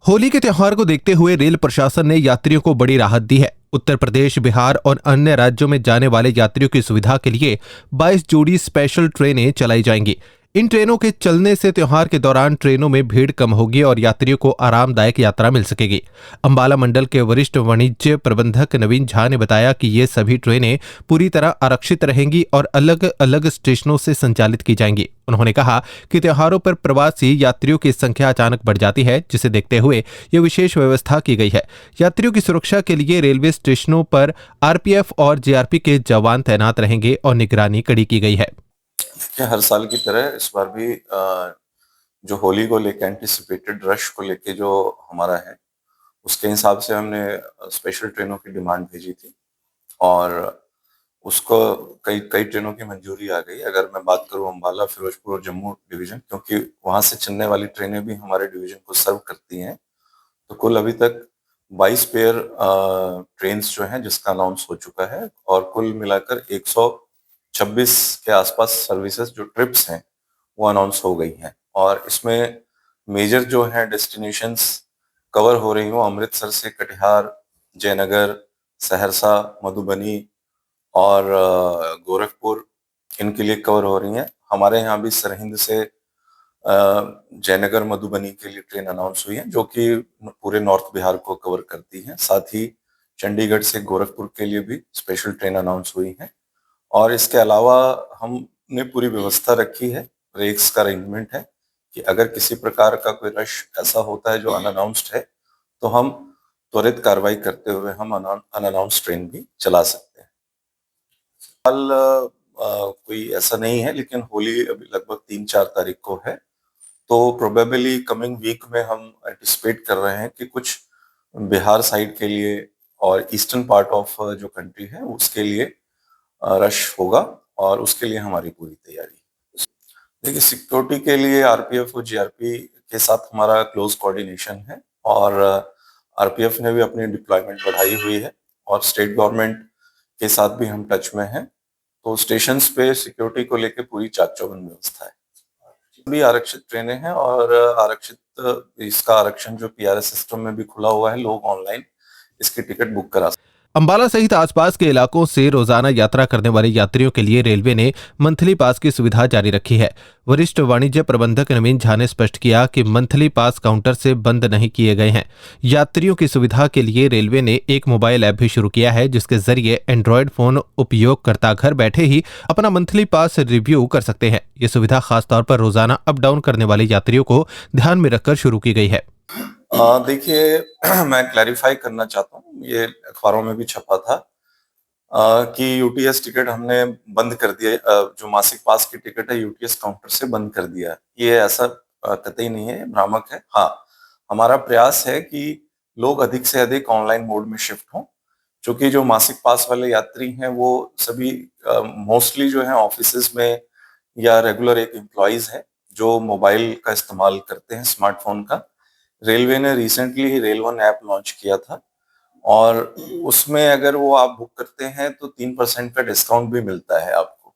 होली के त्योहार को देखते हुए रेल प्रशासन ने यात्रियों को बड़ी राहत दी है। उत्तर प्रदेश, बिहार और अन्य राज्यों में जाने वाले यात्रियों की सुविधा के लिए 22 जोड़ी स्पेशल ट्रेनें चलाई जाएंगी। इन ट्रेनों के चलने से त्योहार के दौरान ट्रेनों में भीड़ कम होगी और यात्रियों को आरामदायक यात्रा मिल सकेगी। अंबाला मंडल के वरिष्ठ वाणिज्य प्रबंधक नवीन झा ने बताया कि ये सभी ट्रेनें पूरी तरह आरक्षित रहेंगी और अलग अलग स्टेशनों से संचालित की जाएंगी। उन्होंने कहा कि त्योहारों पर प्रवासी यात्रियों की संख्या अचानक बढ़ जाती है, जिसे देखते हुए ये विशेष व्यवस्था की गई है। यात्रियों की सुरक्षा के लिए रेलवे स्टेशनों पर आरपीएफ और जेआरपी के जवान तैनात रहेंगे और निगरानी कड़ी की गई है। देखिए, हर साल की तरह इस बार भी जो होली को लेके एंटिसिपेटेड रश को लेके जो हमारा है, उसके हिसाब से हमने स्पेशल ट्रेनों की डिमांड भेजी थी और उसको कई कई ट्रेनों की मंजूरी आ गई। अगर मैं बात करूं अंबाला, फिरोजपुर और जम्मू डिवीजन, क्योंकि वहां से चलने वाली ट्रेनें भी हमारे डिवीजन को सर्व करती हैं, तो कुल अभी तक 22 पेयर ट्रेन्स जो हैं जिसका अनाउंस हो चुका है और कुल मिलाकर 126 के आसपास सर्विसेज जो ट्रिप्स हैं वो अनाउंस हो गई हैं। और इसमें मेजर जो है डेस्टिनेशंस कवर हो रही हूँ, अमृतसर से कटिहार, जयनगर, सहरसा, मधुबनी और गोरखपुर, इनके लिए कवर हो रही हैं। हमारे यहाँ भी सरहिंद से जयनगर, मधुबनी के लिए ट्रेन अनाउंस हुई है जो कि पूरे नॉर्थ बिहार को कवर करती है। साथ ही चंडीगढ़ से गोरखपुर के लिए भी स्पेशल ट्रेन अनाउंस हुई है। और इसके अलावा हमने पूरी व्यवस्था रखी है, ब्रेक्स का अरेंजमेंट है कि अगर किसी प्रकार का कोई रश ऐसा होता है जो अनअनाउंस्ड है, तो हम त्वरित कार्रवाई करते हुए हम अनअनाउंस्ड ट्रेन भी चला सकते हैं। कल कोई ऐसा नहीं है, लेकिन होली अभी लगभग 3-4 तारीख को है, तो प्रोबेबली कमिंग वीक में हम एंटिसिपेट कर रहे हैं कि कुछ बिहार साइड के लिए और ईस्टर्न पार्ट ऑफ जो कंट्री है उसके लिए रश होगा और उसके लिए हमारी पूरी तैयारी है। देखिए, सिक्योरिटी के लिए आरपीएफ और जीआरपी के साथ हमारा क्लोज कोऑर्डिनेशन है और आरपीएफ ने भी अपनी डिप्लॉयमेंट बढ़ाई हुई है और स्टेट गवर्नमेंट के साथ भी हम टच में हैं। तो स्टेशंस पे सिक्योरिटी को लेकर पूरी चाक चौबंद व्यवस्था है। भी आरक्षित ट्रेनें हैं और इसका आरक्षण जो पीआरएस सिस्टम में भी खुला हुआ है, लोग ऑनलाइन इसकी टिकट बुक करा सकते हैं। अंबाला सहित आसपास के इलाकों से रोजाना यात्रा करने वाले यात्रियों के लिए रेलवे ने मंथली पास की सुविधा जारी रखी है। वरिष्ठ वाणिज्य प्रबंधक नवीन झा ने स्पष्ट किया कि मंथली पास काउंटर से बंद नहीं किए गए हैं। यात्रियों की सुविधा के लिए रेलवे ने एक मोबाइल ऐप भी शुरू किया है, जिसके जरिए एंड्रॉयड फोन उपयोगकर्ता घर बैठे ही अपना मंथली पास रिव्यू कर सकते हैं। ये सुविधा खासतौर पर रोजाना अप डाउन करने वाले यात्रियों को ध्यान में रखकर शुरू की गई है। देखिए, मैं क्लैरिफाई करना चाहता हूँ, ये अखबारों में भी छपा था कि यूटीएस टिकट हमने बंद कर दिया। जो मासिक पास की टिकट है यूटीएस काउंटर से बंद कर दिया। ये ऐसा कतई नहीं है, ये भ्रामक है। हाँ, हमारा प्रयास है कि लोग अधिक से अधिक ऑनलाइन मोड में शिफ्ट हों, क्योंकि जो मासिक पास वाले यात्री हैं वो सभी मोस्टली जो है ऑफिसेज में या रेगुलर एक एम्प्लॉइज है जो मोबाइल का इस्तेमाल करते हैं, स्मार्टफोन का। रेलवे ने रिसेंटली ही रेल वन ऐप लॉन्च किया था और उसमें अगर वो आप बुक करते हैं तो 3% का डिस्काउंट भी मिलता है आपको।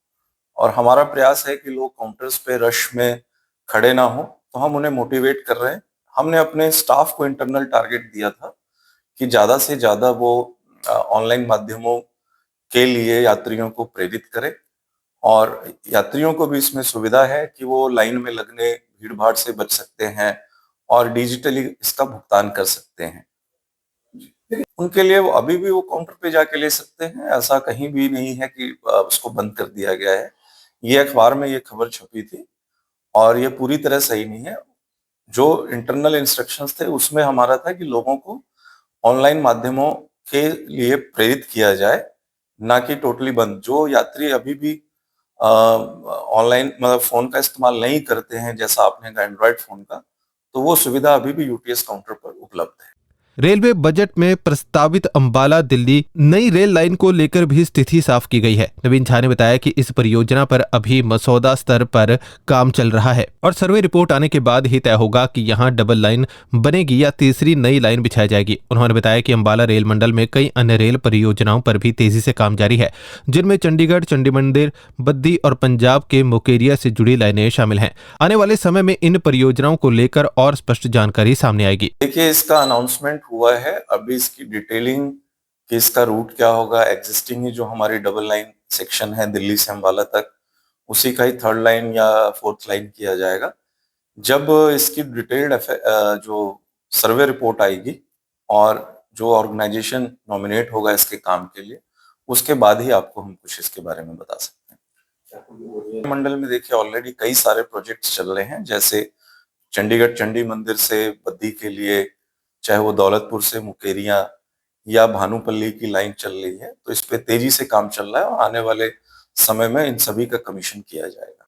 और हमारा प्रयास है कि लोग काउंटर्स पे रश में खड़े ना हो, तो हम उन्हें मोटिवेट कर रहे हैं। हमने अपने स्टाफ को इंटरनल टारगेट दिया था कि ज्यादा से ज्यादा वो ऑनलाइन माध्यमों के लिए यात्रियों को प्रेरित करें और यात्रियों को भी इसमें सुविधा है कि वो लाइन में लगने, भीड़ भाड़ से बच सकते हैं और डिजिटली इसका भुगतान कर सकते हैं। उनके लिए वो अभी भी वो काउंटर पे जाके ले सकते हैं, ऐसा कहीं भी नहीं है कि उसको बंद कर दिया गया है। ये अखबार में ये खबर छपी थी और ये पूरी तरह सही नहीं है। जो इंटरनल इंस्ट्रक्शंस थे उसमें हमारा था कि लोगों को ऑनलाइन माध्यमों के लिए प्रेरित किया जाए, ना कि टोटली बंद। जो यात्री अभी भी ऑनलाइन मतलब फोन का इस्तेमाल नहीं करते हैं, जैसा आपने कहा एंड्रॉइड फोन का, तो वो सुविधा अभी भी यूटीएस काउंटर पर उपलब्ध है। रेलवे बजट में प्रस्तावित अंबाला दिल्ली नई रेल लाइन को लेकर भी स्थिति साफ की गई है। नवीन झा ने बताया कि इस परियोजना पर अभी मसौदा स्तर पर काम चल रहा है और सर्वे रिपोर्ट आने के बाद ही तय होगा कि यहां डबल लाइन बनेगी या तीसरी नई लाइन बिछाई जाएगी। उन्होंने बताया कि अंबाला रेल मंडल में कई अन्य रेल परियोजनाओं पर भी तेजी से काम जारी है, जिनमें चंडीगढ़, चंडी मंदिर, बद्दी और पंजाब के मुकेरिया से जुड़ी लाइनें शामिल हैं। आने वाले समय में इन परियोजनाओं को लेकर और स्पष्ट जानकारी सामने आएगी। देखिए, इसका अनाउंसमेंट हुआ है, अभी इसकी डिटेलिंग कि इसका रूट क्या होगा, एग्जिस्टिंग ही जो हमारी डबल लाइन सेक्शन है दिल्ली से अंबाला तक, उसी का ही थर्ड लाइन या फोर्थ लाइन किया जाएगा। जब इसकी डिटेल्ड जो सर्वे रिपोर्ट आएगी और जो ऑर्गेनाइजेशन नॉमिनेट होगा इसके काम के लिए, उसके बाद ही आपको हम कुछ इसके बारे में बता सकते हैं। मंडल में देखिए ऑलरेडी कई सारे प्रोजेक्ट्स चल रहे हैं, जैसे चंडीगढ़ चंडी मंदिर से बद्दी के लिए, चाहे वो दौलतपुर से मुकेरिया या भानुपल्ली की लाइन चल रही है, तो इस पे तेजी से काम चल रहा है और आने वाले समय में इन सभी का कमीशन किया जाएगा।